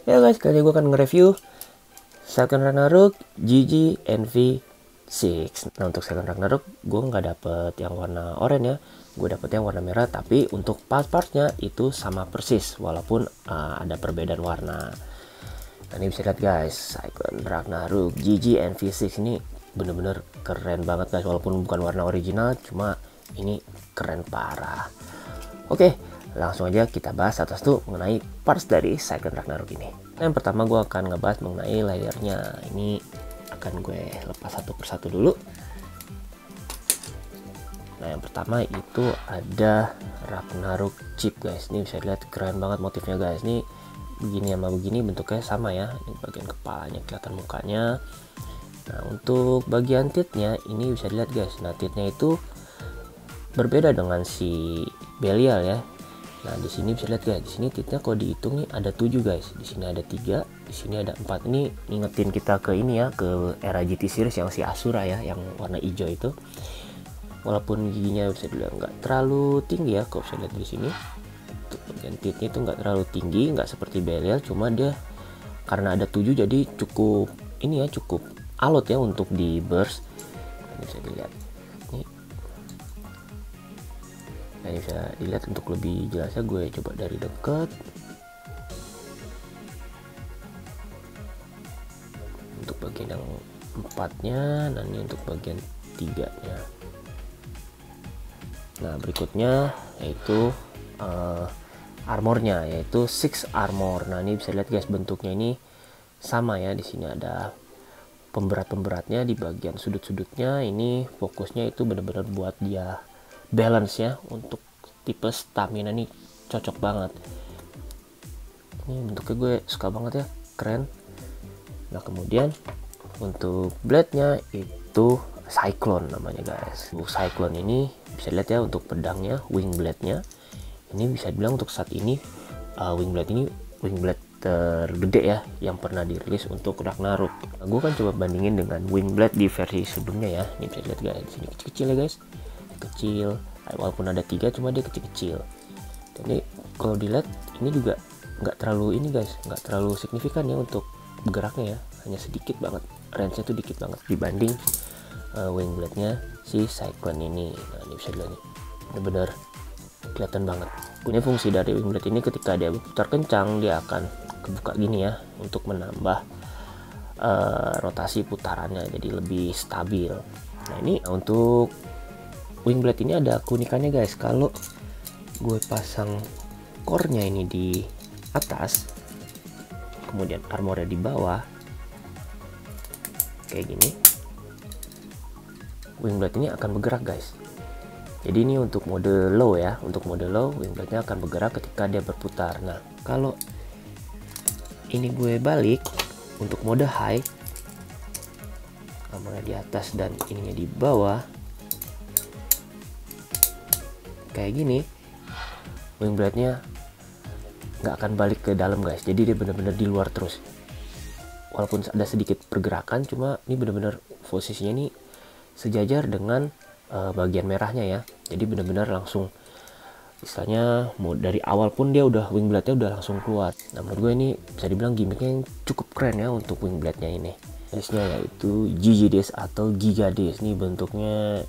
Ya guys, kali ini gue akan nge-review Second Ragnarok GG NV6. Nah, untuk Second Ragnarok gue nggak dapet yang warna oranye ya, gue dapet yang warna merah. Tapi untuk part-partnya itu sama persis, walaupun ada perbedaan warna. Nah, ini bisa lihat guys, Second Ragnarok GG NV6 ini bener-bener keren banget guys. Walaupun bukan warna original, cuma ini keren parah. Oke, langsung aja kita bahas satu-satu mengenai parts dari Second Ragnarok ini. Nah, yang pertama gue akan ngebahas mengenai layarnya. Ini akan gue lepas satu persatu dulu. Nah, yang pertama itu ada Ragnarok chip guys. Ini bisa dilihat keren banget motifnya guys. Ini begini sama begini bentuknya sama ya. Ini bagian kepalanya kelihatan mukanya. Nah, untuk bagian titnya ini bisa dilihat guys. Nah, titnya itu berbeda dengan si Belial ya. Nah, di sini bisa lihat guys, di sini titnya kalau dihitung nih ada 7 guys. Di sini ada 3, di sini ada 4. Ini ngingetin kita ke ini ya, ke era GT series yang si Asura ya, yang warna hijau itu. Walaupun giginya bisa dilihat nggak terlalu tinggi ya, kalau bisa lihat di sini. Untuk bagian titnya itu nggak terlalu tinggi, nggak seperti Belial, cuma dia karena ada 7 jadi cukup ini ya, cukup alot ya untuk di burst. Ini bisa dilihat. Nah, ini bisa dilihat untuk lebih jelasnya gue coba dari dekat. Untuk bagian yang 4-nya, nah ini untuk bagian 3-nya. Nah, berikutnya yaitu armornya, yaitu 6 armor. Nah, ini bisa lihat guys, bentuknya ini sama ya. Di sini ada pemberat-pemberatnya di bagian sudut-sudutnya. Ini fokusnya itu benar-benar buat dia balance ya, untuk tipe stamina nih cocok banget. Ini bentuknya gue suka banget ya, keren. Nah, kemudian untuk blade-nya itu Cyclone namanya guys. Untuk Cyclone ini bisa lihat ya, untuk pedangnya, wing blade-nya ini bisa dibilang untuk saat ini wing blade ini wing blade tergede ya yang pernah dirilis untuk Ragnarok. Nah, gue kan coba bandingin dengan wing blade di versi sebelumnya ya. Ini bisa lihat guys, di sini kecil-kecil ya guys, kecil, walaupun ada 3 cuma dia kecil-kecil. Jadi kalau dilihat ini juga nggak terlalu ini guys, nggak terlalu signifikan ya untuk bergeraknya ya, hanya sedikit banget, range-nya tuh dikit banget dibanding wing blade-nya si Cyclone ini. Nah, ini bisa dilihat nih, bener-bener kelihatan banget. Punya fungsi dari wing blade ini, ketika dia berputar kencang dia akan kebuka gini ya, untuk menambah rotasi putarannya jadi lebih stabil. Nah, ini untuk wing blade ini ada keunikannya guys. Kalau gue pasang core-nya ini di atas, kemudian armornya di bawah kayak gini, wing blade ini akan bergerak guys. Jadi ini untuk mode low ya, untuk mode low wing blade-nya akan bergerak ketika dia berputar. Nah, kalau ini gue balik untuk mode high, armornya di atas dan ininya di bawah kayak gini, wing blade-nya nggak akan balik ke dalam guys. Jadi dia benar-benar di luar terus, walaupun ada sedikit pergerakan, cuma ini benar-benar posisinya ini sejajar dengan bagian merahnya ya. Jadi benar-benar langsung, istilahnya dari awal pun dia udah wing blade-nya udah langsung keluar. Nah, menurut gue ini bisa dibilang gimmicknya yang cukup keren ya untuk wing blade-nya ini. Disnya yaitu GG Disc atau Giga Disc. Ini bentuknya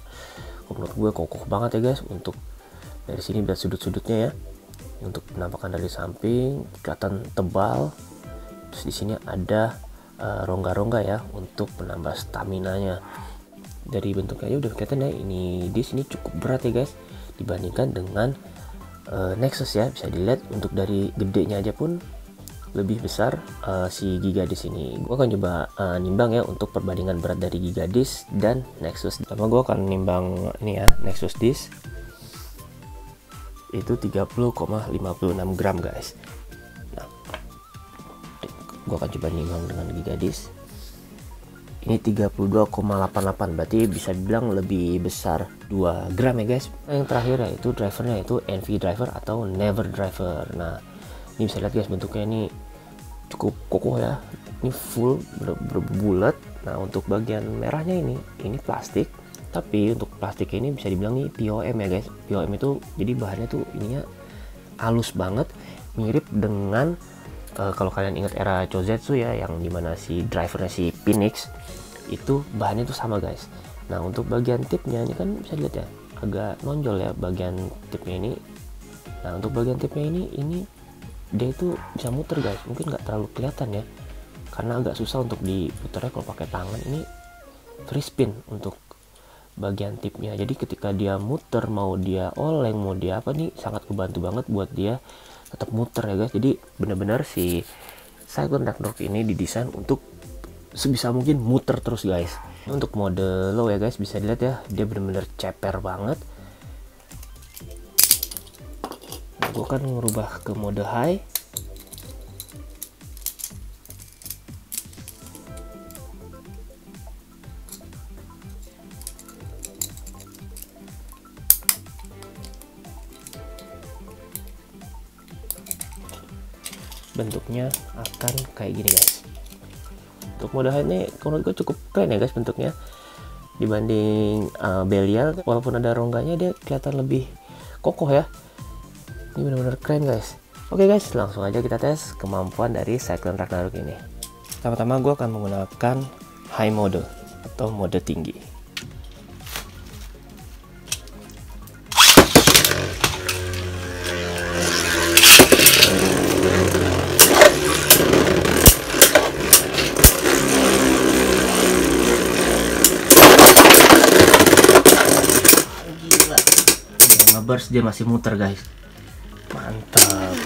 menurut gue kokoh banget ya guys. Untuk dari sini lihat sudut-sudutnya ya, untuk penampakan dari samping kelihatan tebal. Terus di sini ada rongga-rongga ya untuk penambah stamina-nya. Dari bentuknya aja udah kelihatan ya, ini disc ini cukup berat ya guys dibandingkan dengan Nexus ya. Bisa dilihat untuk dari gedenya aja pun lebih besar si Giga Disc ini. Gue akan coba nimbang ya untuk perbandingan berat dari Giga Disc dan Nexus. Pertama gue akan nimbang ini ya, Nexus Disc itu 30,56 gram guys. Nah, gue akan coba nimbang dengan Giga Disc ini 32,88, berarti bisa dibilang lebih besar 2 gram ya guys. Nah, yang terakhir yaitu drivernya, itu NV driver atau Never driver. Nah, ini bisa lihat guys, bentuknya ini cukup kokoh ya, ini full berbulat. Nah, untuk bagian merahnya ini plastik, tapi untuk plastik ini bisa dibilang nih POM ya guys. POM itu jadi bahannya tuh ininya halus banget, mirip dengan Kalau kalian ingat era Chozetsu ya, yang dimana si drivernya si Phoenix itu bahannya tuh sama guys. Nah untuk bagian tipnya ini kan bisa dilihat ya, agak nonjol ya bagian tipnya ini. Nah untuk bagian tipnya ini dia itu bisa muter guys, mungkin nggak terlalu kelihatan ya karena agak susah untuk diputarnya kalau pakai tangan. Ini free spin untuk bagian tipnya, jadi ketika dia muter, mau dia oleng mau dia apa nih, sangat kebantu banget buat dia tetap muter ya guys. Jadi benar-benar si Cyclone Ragnarok ini didesain untuk sebisa mungkin muter terus guys. Untuk mode low ya guys, bisa dilihat ya, dia benar-benar ceper banget. Gue akan merubah ke mode high. Bentuknya akan kayak gini guys. Untuk mode high ini menurut gue cukup keren ya guys bentuknya dibanding Belial. Walaupun ada rongganya, dia kelihatan lebih kokoh ya. Ini benar-benar keren guys. Oke guys, langsung aja kita tes kemampuan dari Cyclone Ragnarok ini. Pertama-tama gue akan menggunakan high mode atau mode tinggi. Ngeburst dia masih muter guys, mantap.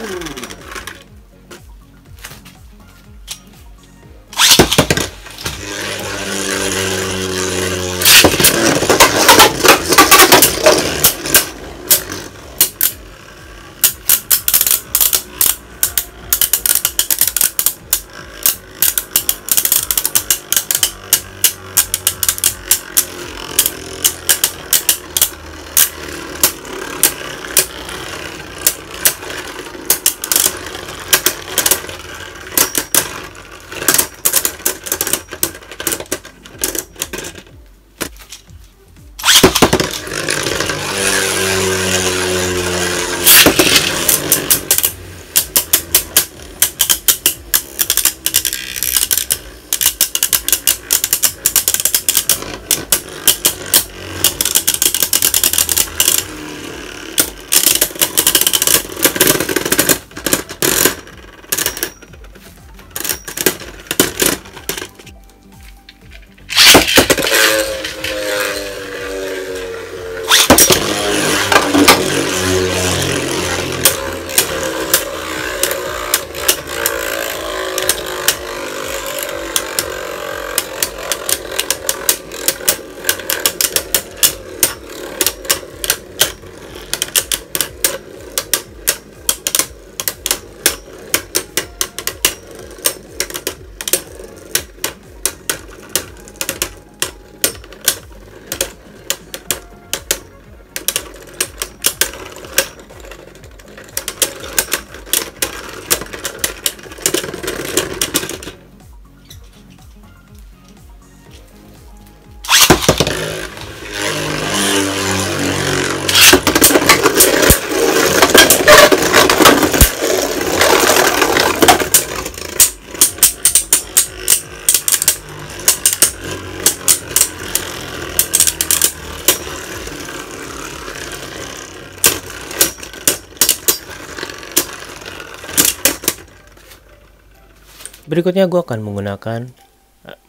Berikutnya gue akan menggunakan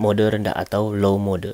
mode rendah atau low mode.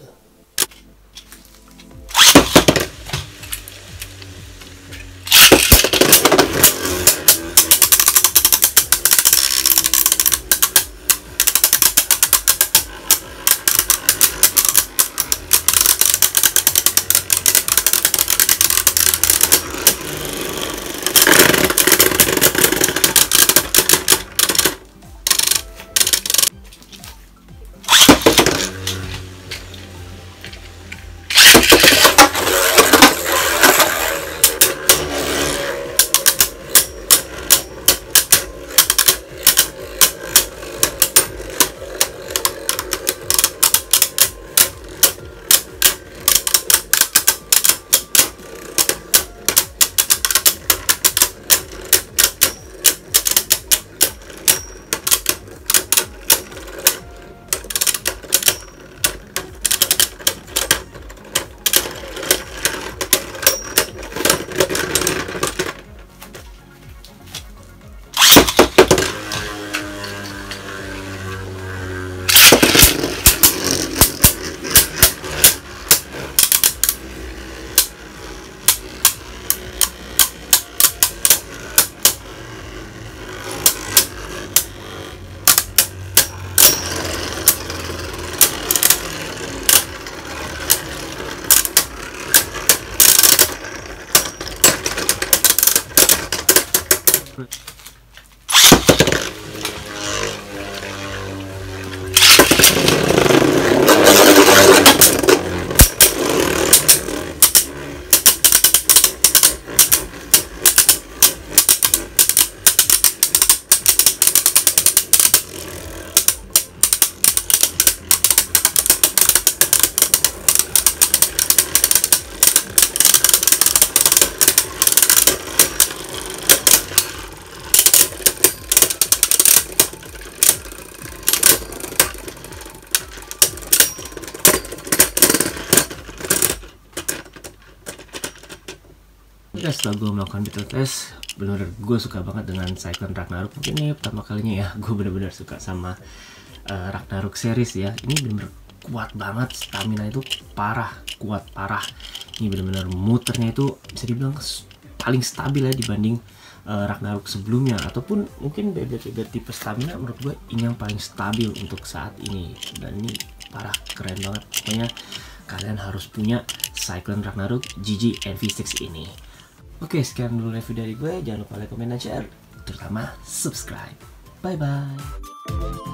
Ya, setelah gue melakukan beta test, bener-bener gue suka banget dengan Cyclone Ragnarok. Mungkin ini pertama kalinya ya gue bener-bener suka sama Ragnarok series ya. Ini bener-bener kuat banget, stamina itu parah, kuat parah. Ini bener-bener muternya itu bisa dibilang paling stabil ya dibanding Ragnarok sebelumnya, ataupun mungkin beda-beda tipe stamina. Menurut gue ini yang paling stabil untuk saat ini, dan ini parah, keren banget. Pokoknya kalian harus punya Cyclone Ragnarok GG NV6 ini. Oke, sekian dulu review dari gue. Jangan lupa like, comment, dan share, terutama subscribe. Bye bye.